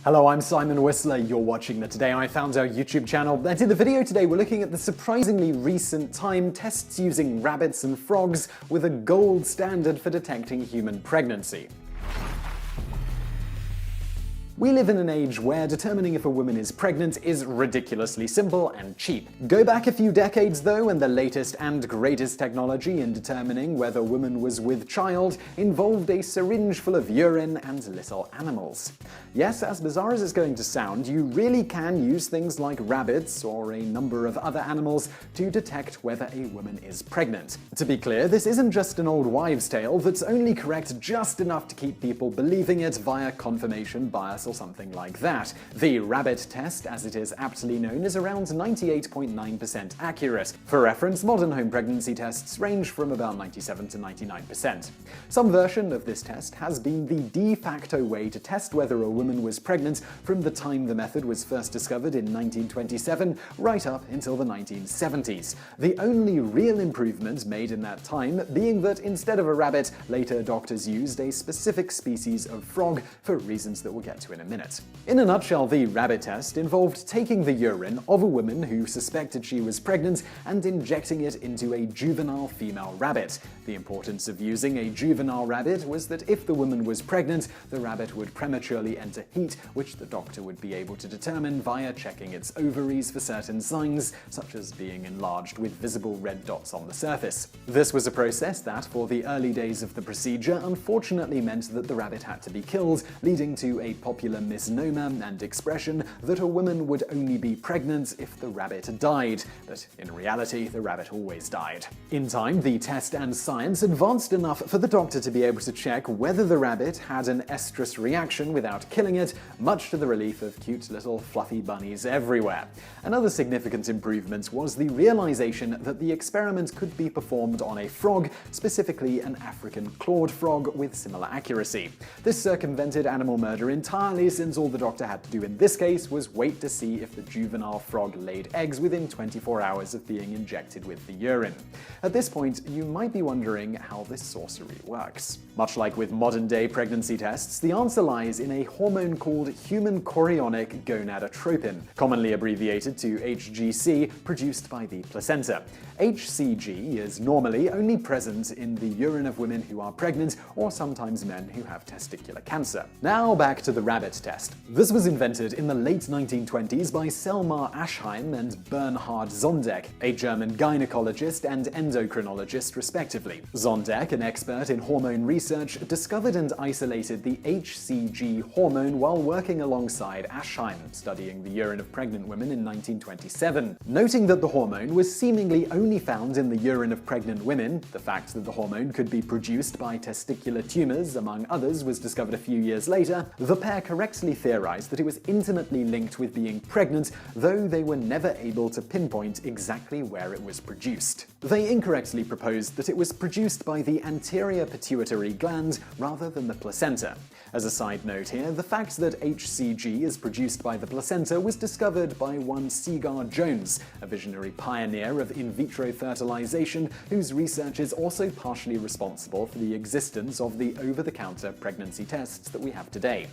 Hello, I'm Simon Whistler. You're watching the Today I Found Our YouTube channel, and in the video today we're looking at the surprisingly recent time tests using rabbits and frogs with a gold standard for detecting human pregnancy. We live in an age where determining if a woman is pregnant is ridiculously simple and cheap. Go back a few decades though, and the latest and greatest technology in determining whether a woman was with child involved a syringe full of urine and little animals. Yes, as bizarre as it's going to sound, you really can use things like rabbits or a number of other animals to detect whether a woman is pregnant. To be clear, this isn't just an old wives' tale that's only correct just enough to keep people believing it via confirmation bias or something like that. The rabbit test, as it is aptly known, is around 98.9% accurate. For reference, modern home pregnancy tests range from about 97 to 99%. Some version of this test has been the de facto way to test whether a woman was pregnant from the time the method was first discovered in 1927 right up until the 1970s. The only real improvement made in that time being that instead of a rabbit, later doctors used a specific species of frog for reasons that we'll get to in a minute. In a nutshell, the rabbit test involved taking the urine of a woman who suspected she was pregnant and injecting it into a juvenile female rabbit. The importance of using a juvenile rabbit was that if the woman was pregnant, the rabbit would prematurely enter heat, which the doctor would be able to determine via checking its ovaries for certain signs, such as being enlarged with visible red dots on the surface. This was a process that, for the early days of the procedure, unfortunately meant that the rabbit had to be killed, leading to a popular misnomer and expression that a woman would only be pregnant if the rabbit died, but in reality, the rabbit always died. In time, the test and science advanced enough for the doctor to be able to check whether the rabbit had an estrus reaction without killing it, much to the relief of cute little fluffy bunnies everywhere. Another significant improvement was the realization that the experiment could be performed on a frog, specifically an African clawed frog, with similar accuracy. This circumvented animal murder entirely, since all the doctor had to do in this case was wait to see if the juvenile frog laid eggs within 24 hours of being injected with the urine. At this point, you might be wondering how this sorcery works. Much like with modern-day pregnancy tests, the answer lies in a hormone called human chorionic gonadotropin, commonly abbreviated to HGC, produced by the placenta. HCG is normally only present in the urine of women who are pregnant, or sometimes men who have testicular cancer. Now back to the rabbit test. This was invented in the late 1920s by Selma Aschheim and Bernhard Zondek, a German gynecologist and endocrinologist respectively. Zondek, an expert in hormone research, discovered and isolated the HCG hormone while working alongside Aschheim, studying the urine of pregnant women in 1927. Noting that the hormone was seemingly only found in the urine of pregnant women, the fact that the hormone could be produced by testicular tumors, among others, was discovered a few years later, the pair correctly theorized that it was intimately linked with being pregnant, though they were never able to pinpoint exactly where it was produced. They incorrectly proposed that it was produced by the anterior pituitary gland rather than the placenta. As a side note here, the fact that HCG is produced by the placenta was discovered by one Segar Jones, a visionary pioneer of in vitro fertilization, whose research is also partially responsible for the existence of the over-the-counter pregnancy tests that we have today.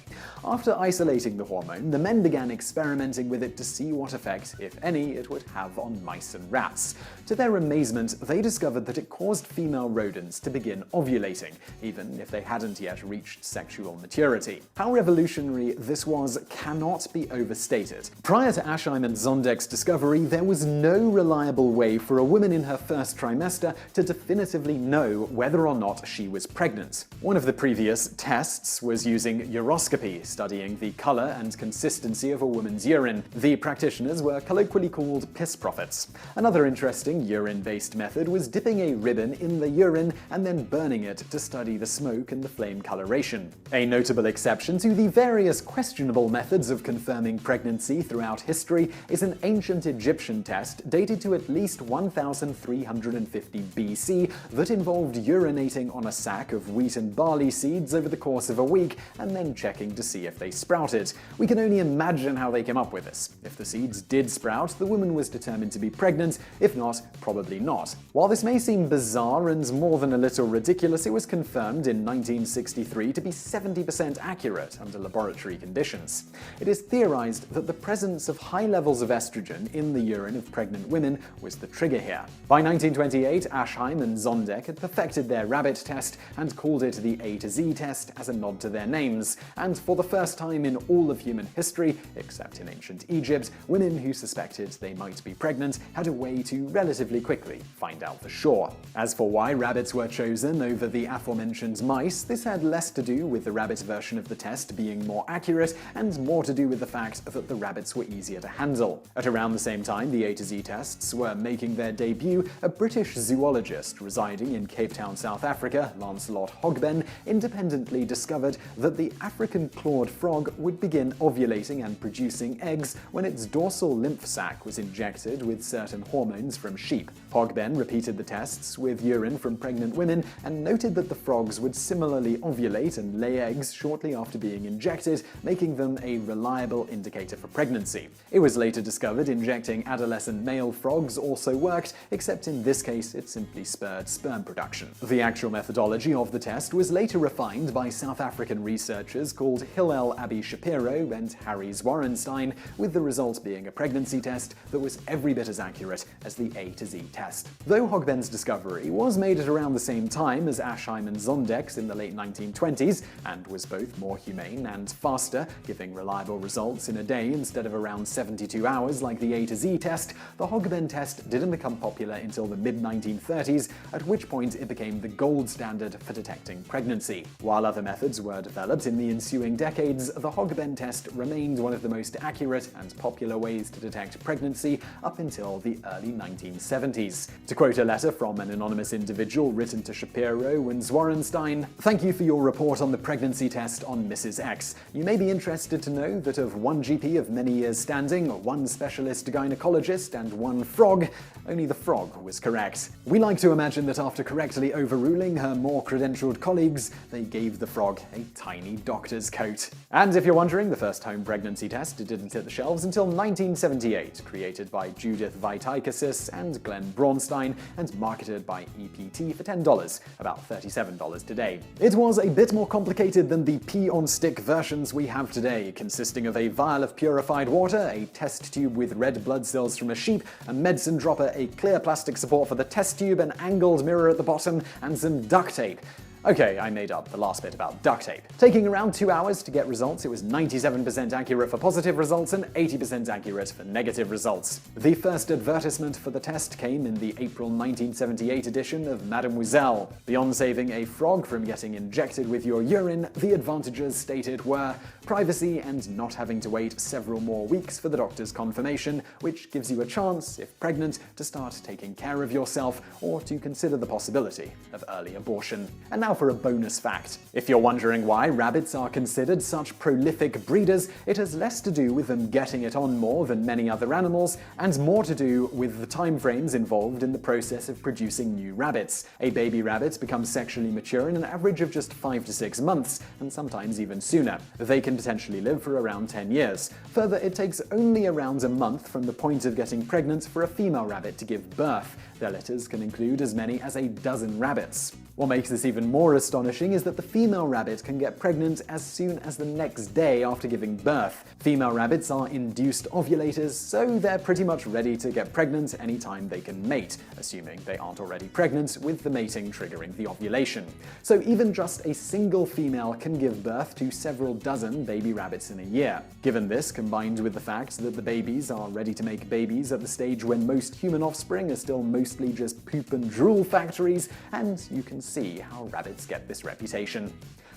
After isolating the hormone, the men began experimenting with it to see what effect, if any, it would have on mice and rats. To their amazement, they discovered that it caused female rodents to begin ovulating, even if they hadn't yet reached sexual maturity. How revolutionary this was cannot be overstated. Prior to Aschheim and Zondek's discovery, there was no reliable way for a woman in her first trimester to definitively know whether or not she was pregnant. One of the previous tests was using uroscopy, studying the color and consistency of a woman's urine. The practitioners were colloquially called piss prophets. Another interesting urine-based method was dipping a ribbon in the urine and then burning it to study the smoke and the flame coloration. A notable exception to the various questionable methods of confirming pregnancy throughout history is an ancient Egyptian test dated to at least 1350 BC that involved urinating on a sack of wheat and barley seeds over the course of a week and then checking to see see if they sprouted. We can only imagine how they came up with this. If the seeds did sprout, the woman was determined to be pregnant. If not, probably not. While this may seem bizarre and more than a little ridiculous, it was confirmed in 1963 to be 70% accurate under laboratory conditions. It is theorized that the presence of high levels of estrogen in the urine of pregnant women was the trigger here. By 1928, Aschheim and Zondek had perfected their rabbit test and called it the A to Z test as a nod to their names, and for the first time in all of human history, except in ancient Egypt, women who suspected they might be pregnant had a way to relatively quickly find out for sure. As for why rabbits were chosen over the aforementioned mice, this had less to do with the rabbit version of the test being more accurate and more to do with the fact that the rabbits were easier to handle. At around the same time the A to Z tests were making their debut, a British zoologist residing in Cape Town, South Africa, Lancelot Hogben, independently discovered that the African clawed frog would begin ovulating and producing eggs when its dorsal lymph sac was injected with certain hormones from sheep. Hogben repeated the tests with urine from pregnant women and noted that the frogs would similarly ovulate and lay eggs shortly after being injected, making them a reliable indicator for pregnancy. It was later discovered injecting adolescent male frogs also worked, except in this case it simply spurred sperm production. The actual methodology of the test was later refined by South African researchers called Hillel Abi Shapiro and Harry Zwarenstein, with the result being a pregnancy test that was every bit as accurate as the A to Z test. Though Hogben's discovery was made at around the same time as Aschheim and Zondek's in the late 1920s, and was both more humane and faster, giving reliable results in a day instead of around 72 hours like the A to Z test, the Hogben test didn't become popular until the mid-1930s, at which point it became the gold standard for detecting pregnancy. While other methods were developed in the ensuing decades, the Hogben test remained one of the most accurate and popular ways to detect pregnancy up until the early 1970s. To quote a letter from an anonymous individual written to Shapiro and Zwarenstein, "Thank you for your report on the pregnancy test on Mrs. X. You may be interested to know that of one GP of many years standing, one specialist gynecologist, and one frog, only the frog was correct. We like to imagine that after correctly overruling her more credentialed colleagues, they gave the frog a tiny doctor's coat." And if you're wondering, the first home pregnancy test didn't hit the shelves until 1978, created by Judith Vaitakis and Glenn Braunstein, and marketed by EPT for $10, about $37 today. It was a bit more complicated than the pea-on-stick versions we have today, consisting of a vial of purified water, a test tube with red blood cells from a sheep, a medicine dropper, a clear plastic support for the test tube, an angled mirror at the bottom, and some duct tape. Okay, I made up the last bit about duct tape. Taking around 2 hours to get results, it was 97% accurate for positive results and 80% accurate for negative results. The first advertisement for the test came in the April 1978 edition of Mademoiselle. Beyond saving a frog from getting injected with your urine, the advantages stated were privacy and not having to wait several more weeks for the doctor's confirmation, which gives you a chance, if pregnant, to start taking care of yourself or to consider the possibility of early abortion. And now for a bonus fact. If you're wondering why rabbits are considered such prolific breeders, it has less to do with them getting it on more than many other animals, and more to do with the time frames involved in the process of producing new rabbits. A baby rabbit becomes sexually mature in an average of just 5 to 6 months, and sometimes even sooner. They can potentially live for around 10 years. Further, it takes only around a month from the point of getting pregnant for a female rabbit to give birth. Their litters can include as many as a dozen rabbits. What makes this even more astonishing is that the female rabbit can get pregnant as soon as the next day after giving birth. Female rabbits are induced ovulators, so they're pretty much ready to get pregnant anytime they can mate, assuming they aren't already pregnant, with the mating triggering the ovulation. So even just a single female can give birth to several dozen baby rabbits in a year. Given this, combined with the fact that the babies are ready to make babies at the stage when most human offspring are still mostly just poop and drool factories, and you can see how rabbits get this reputation.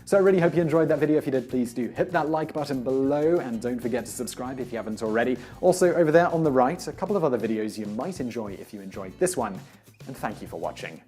So I really hope you enjoyed that video. If you did, please do hit that like button below, and don't forget to subscribe if you haven't already. Also, over there on the right, a couple of other videos you might enjoy if you enjoyed this one, and thank you for watching.